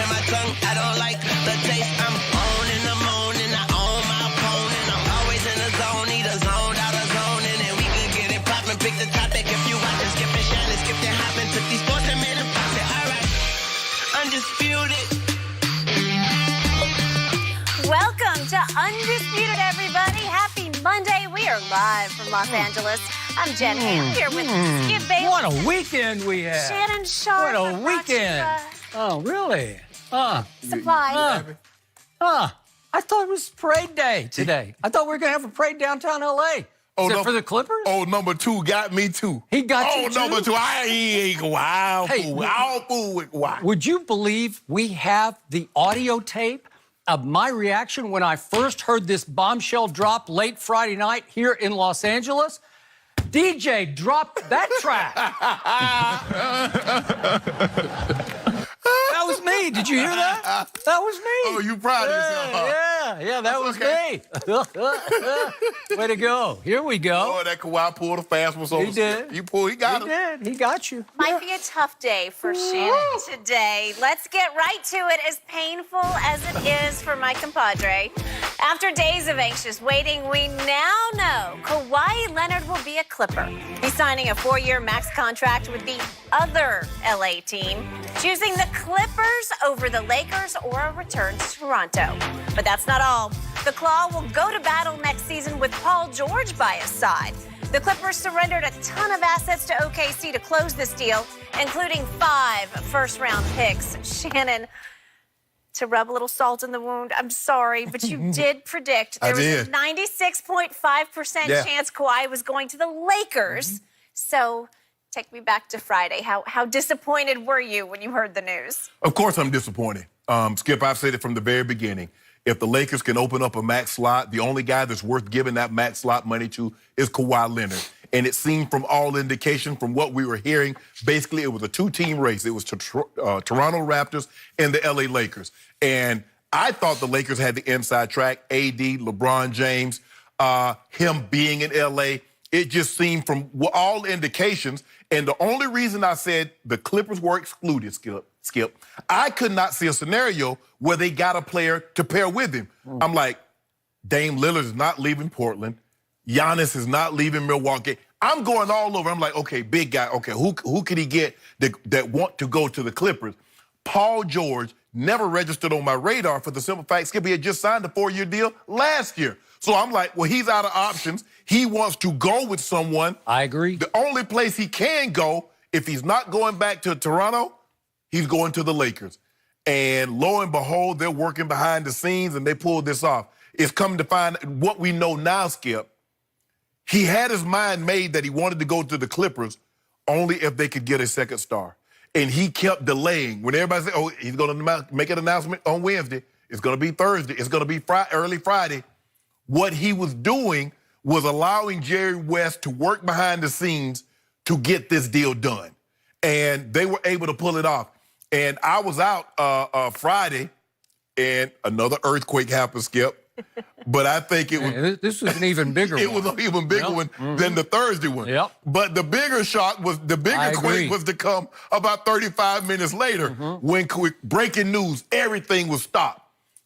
to my tongue. I don't like the taste. I'm on in the morning. I own my opponent. I'm always in the zone, either zoned out of zone. And then we could get it poppin'. Pick the topic if you watchin'. Skippin' Shannon, skippin' hoppin'. Took these sports and made them pop it. All right, undisputed. Welcome to Undisputed, everybody. Happy Monday. We are live from Los Angeles. I'm Jen Ham here with Skip Bailey. What a weekend we had. Shannon Sharp. What a weekend. Oh, really? Supplies. I thought it was parade day today. I thought we were going to have a parade downtown L.A. Is it for the Clippers? Oh, number two got me too. He got you too? Oh, number two. He ain't wild fool. I'll fool with Kawhi. Would you believe we have the audio tape of my reaction when I first heard this bombshell drop late Friday night here in Los Angeles? DJ dropped that track. That was me. Did you hear that? That was me. Oh, you proud of yourself, huh? Yeah, that was me. Way to go. Here we go. Oh, that Kawhi pulled a fast one. So He did. He got him. He got you. Might be a tough day for Shannon today. Let's get right to it, as painful as it is for my compadre. After days of anxious waiting, we now know Kawhi Leonard will be a Clipper. He's signing a 4-year max contract with the other LA team, choosing the Clippers over the Lakers or a return to Toronto. But that's not all. The Claw will go to battle next season with Paul George by his side. The Clippers surrendered a ton of assets to OKC to close this deal, including 5 first-round picks. Shannon, to rub a little salt in the wound, I'm sorry, but you did predict there was a 96.5% chance Kawhi was going to the Lakers. So take me back to Friday. How disappointed were you when you heard the news? Of course I'm disappointed. Skip, I've said it from the very beginning. If the Lakers can open up a max slot, the only guy that's worth giving that max slot money to is Kawhi Leonard. And it seemed from all indication, from what we were hearing, basically it was a 2-team race. It was Toronto Raptors and the LA Lakers. And I thought the Lakers had the inside track, AD, LeBron James, him being in LA. It just seemed from all indications. And the only reason I said the Clippers were excluded, Skip, I could not see a scenario where they got a player to pair with him. I'm like, Dame Lillard is not leaving Portland. Giannis is not leaving Milwaukee. I'm going all over. I'm like, okay, big guy. Okay, who could he get that want to go to the Clippers? Paul George never registered on my radar for the simple fact, Skip, he had just signed a 4-year deal last year. So I'm like, well, he's out of options. He wants to go with someone. I agree. The only place he can go, if he's not going back to Toronto, he's going to the Lakers. And lo and behold, they're working behind the scenes and they pulled this off. It's come to find what we know now, Skip. He had his mind made that he wanted to go to the Clippers only if they could get a second star. And he kept delaying. When everybody said, oh, he's going to make an announcement on Wednesday, it's going to be Thursday, it's going to be early Friday. What he was doing was allowing Jerry West to work behind the scenes to get this deal done. And they were able to pull it off. And I was out Friday, and another earthquake happened, Skip. But I think it was... This was an even bigger one. It was an even bigger one than the Thursday one. Yep. But the bigger shock was, the bigger quake was to come about 35 minutes later when breaking news, everything was stopped.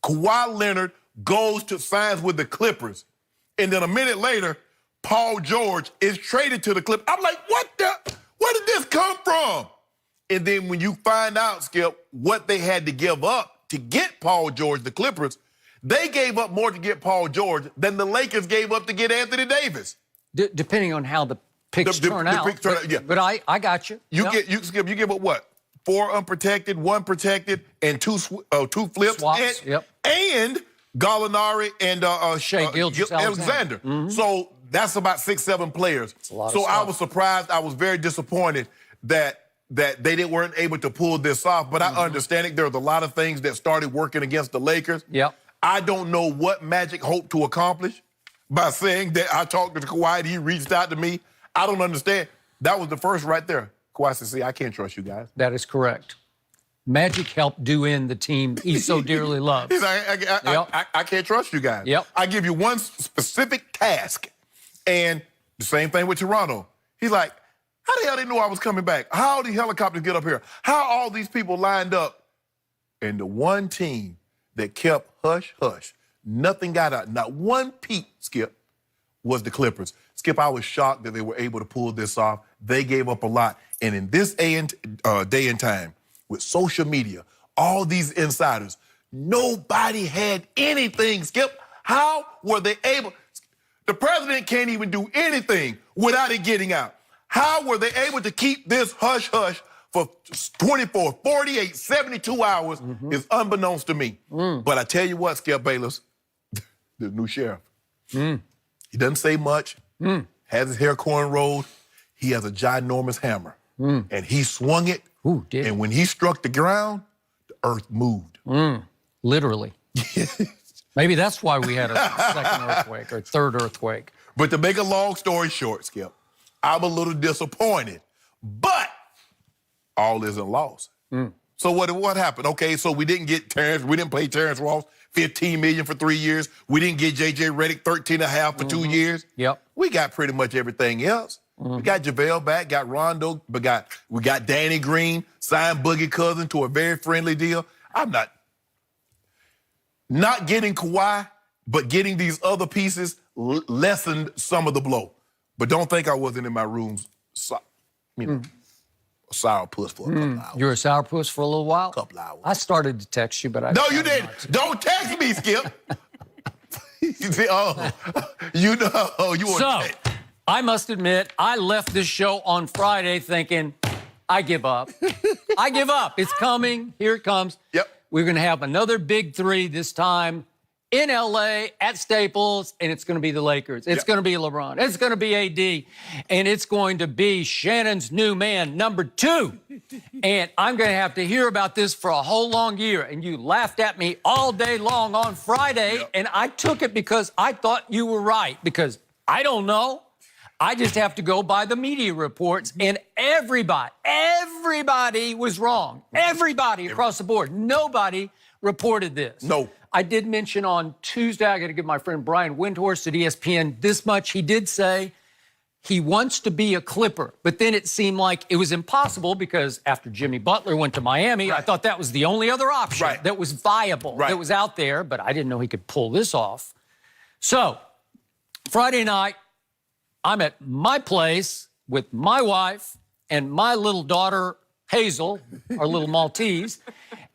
Kawhi Leonard goes to signs with the Clippers. And then a minute later, Paul George is traded to the Clippers. I'm like, where did this come from? And then when you find out, Skip, what they had to give up to get Paul George, the Clippers, they gave up more to get Paul George than the Lakers gave up to get Anthony Davis. Depending on how the picks turn out. Picks turn out, yeah. But I got you. Skip, you give up what? 4 unprotected, 1 protected, and 2 flips. Swaps, and Gallinari and Shai Gilgeous-Alexander. So that's about 6, 7 players. So I was surprised. I was very disappointed that they weren't able to pull this off. But I understand it. There was a lot of things that started working against the Lakers. Yep. I don't know what Magic hoped to accomplish by saying that I talked to Kawhi and he reached out to me. I don't understand. That was the first right there. Kawhi said, see, I can't trust you guys. That is correct. Magic helped do in the team he so dearly loves. He's like, I can't trust you guys. Yep. I give you one specific task. And the same thing with Toronto. He's like, how the hell they knew I was coming back? How the helicopters get up here? How all these people lined up And the one team that kept hush-hush, nothing got out, not one peep, Skip, was the Clippers. Skip, I was shocked that they were able to pull this off. They gave up a lot. And in this day and time, with social media, all these insiders, nobody had anything, Skip. How were they able? The president can't even do anything without it getting out. How were they able to keep this hush-hush for 24, 48, 72 hours is unbeknownst to me. But I tell you what, Skip Bayless, the new sheriff, he doesn't say much, has his hair cornrowed, he has a ginormous hammer, and he swung it, and when he struck the ground, the earth moved. Literally. Maybe that's why we had a second earthquake or third earthquake. But to make a long story short, Skip, I'm a little disappointed, but all isn't lost. So what happened? Okay, so we didn't get Terrence, we didn't pay Terrence Ross $15 million for 3 years. We didn't get J.J. Redick $13.5 for 2 years. Yep. We got pretty much everything else. We got JaVale back, got Rondo, but we got Danny Green, signed Boogie Cousins to a very friendly deal. I'm not getting Kawhi, but getting these other pieces lessened some of the blow. But don't think I wasn't in my rooms, a sourpuss for a couple hours. You were a sourpuss for a little while? Couple hours. I started to text you, but I... No, you didn't. Don't text me, Skip. You see, you know, you want So, I must admit, I left this show on Friday thinking, I give up. I give up. It's coming. Here it comes. Yep. We're going to have another big three this time in L.A. at Staples, and it's going to be the Lakers. It's going to be LeBron. It's going to be A.D., and it's going to be Shannon's new man, number 2. And I'm going to have to hear about this for a whole long year. And you laughed at me all day long on Friday, and I took it because I thought you were right, because I don't know. I just have to go by the media reports, and everybody was wrong. Everybody across the board. Nobody reported this. No. I did mention on Tuesday, I got to give my friend Brian Windhorst at ESPN this much. He did say he wants to be a Clipper, but then it seemed like it was impossible because after Jimmy Butler went to Miami, I thought that was the only other option that was viable, that was out there, but I didn't know he could pull this off. So, Friday night, I'm at my place with my wife and my little daughter, Hazel, our little Maltese,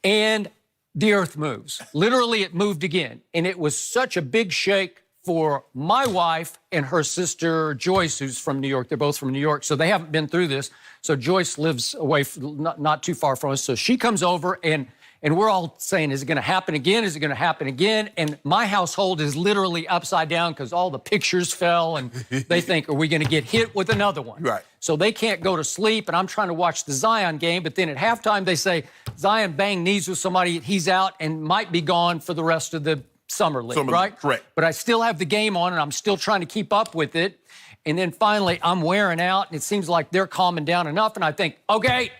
and the earth moves. Literally, it moved again. And it was such a big shake for my wife and her sister, Joyce, who's from New York. They're both from New York, so they haven't been through this. So Joyce lives away, not too far from us. So she comes over, and we're all saying, is it going to happen again? Is it going to happen again? And my household is literally upside down because all the pictures fell, and they think, are we going to get hit with another one? Right. So they can't go to sleep, and I'm trying to watch the Zion game, but then at halftime they say, Zion banged knees with somebody, he's out and might be gone for the rest of the Summer League, right? Correct. But I still have the game on, and I'm still trying to keep up with it. And then finally, I'm wearing out, and it seems like they're calming down enough, and I think, okay,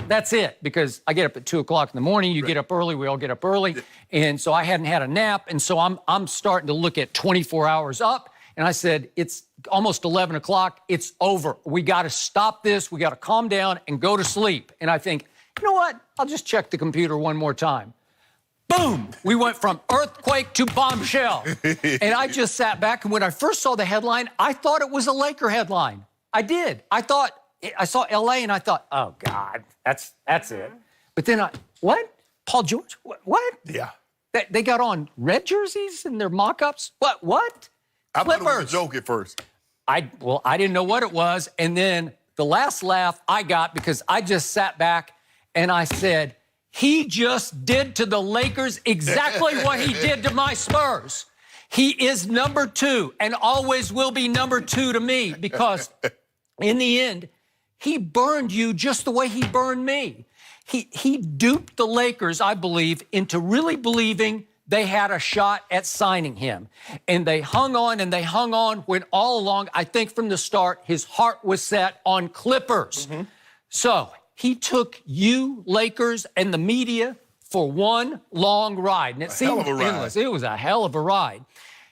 that's it, because I get up at 2 o'clock in the morning. You get up early. We all get up early. And so I hadn't had a nap. And so I'm starting to look at 24 hours up. And I said, it's almost 11 o'clock. It's over. We got to stop this. We got to calm down and go to sleep. And I think, you know what? I'll just check the computer one more time. Boom! We went from earthquake to bombshell. And I just sat back. And when I first saw the headline, I thought it was a Laker headline. I did. I saw L.A. and I thought, oh, God, that's it. But then what? Paul George? What? Yeah. They got on red jerseys in their mock-ups? What? I thought it was a joke at first. I didn't know what it was. And then the last laugh I got, because I just sat back and I said, he just did to the Lakers exactly what he did to my Spurs. He is number 2 and always will be number 2 to me, because in the end, he burned you just the way he burned me. He duped the Lakers, I believe, into really believing they had a shot at signing him. And they hung on when all along, I think from the start, his heart was set on Clippers. So he took you, Lakers, and the media for one long ride. And it seemed endless. It was a hell of a ride.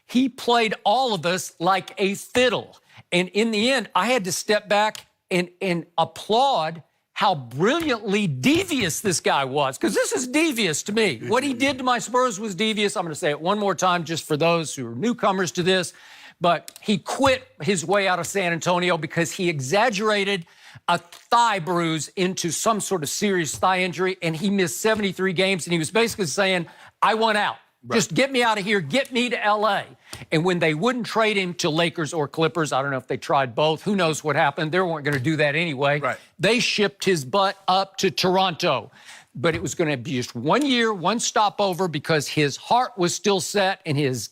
He played all of us like a fiddle. And in the end, I had to step back and applaud how brilliantly devious this guy was, because this is devious to me. What he did to my Spurs was devious. I'm going to say it one more time just for those who are newcomers to this. But he quit his way out of San Antonio because he exaggerated a thigh bruise into some sort of serious thigh injury, and he missed 73 games, and he was basically saying, I want out. Right. Just get me out of here. Get me to L.A. And when they wouldn't trade him to Lakers or Clippers, I don't know if they tried both. Who knows what happened? They weren't going to do that anyway. Right. They shipped his butt up to Toronto. But it was going to be just 1 year, one stopover, because his heart was still set and his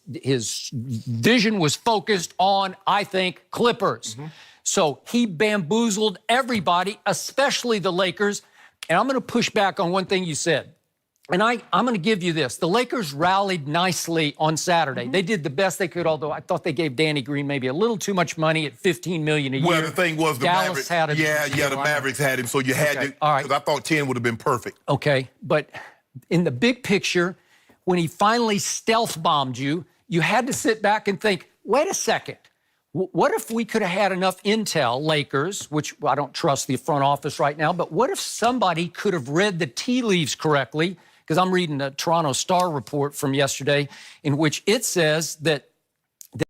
vision was focused on, I think, Clippers. Mm-hmm. So he bamboozled everybody, especially the Lakers. And I'm going to push back on one thing you said. And I'm going to give you this. The Lakers rallied nicely on Saturday. Mm-hmm. They did the best they could, although I thought they gave Danny Green maybe a little too much money at $15 million a year. Well, the thing was the Dallas Mavericks had him. Yeah, the Mavericks had him, so you had to. All right. Because I thought 10 would have been perfect. Okay, but in the big picture, when he finally stealth bombed you, you had to sit back and think, wait a second. What if we could have had enough intel, Lakers, which I don't trust the front office right now, but what if somebody could have read the tea leaves correctly? Because I'm reading the Toronto Star report from yesterday in which it says that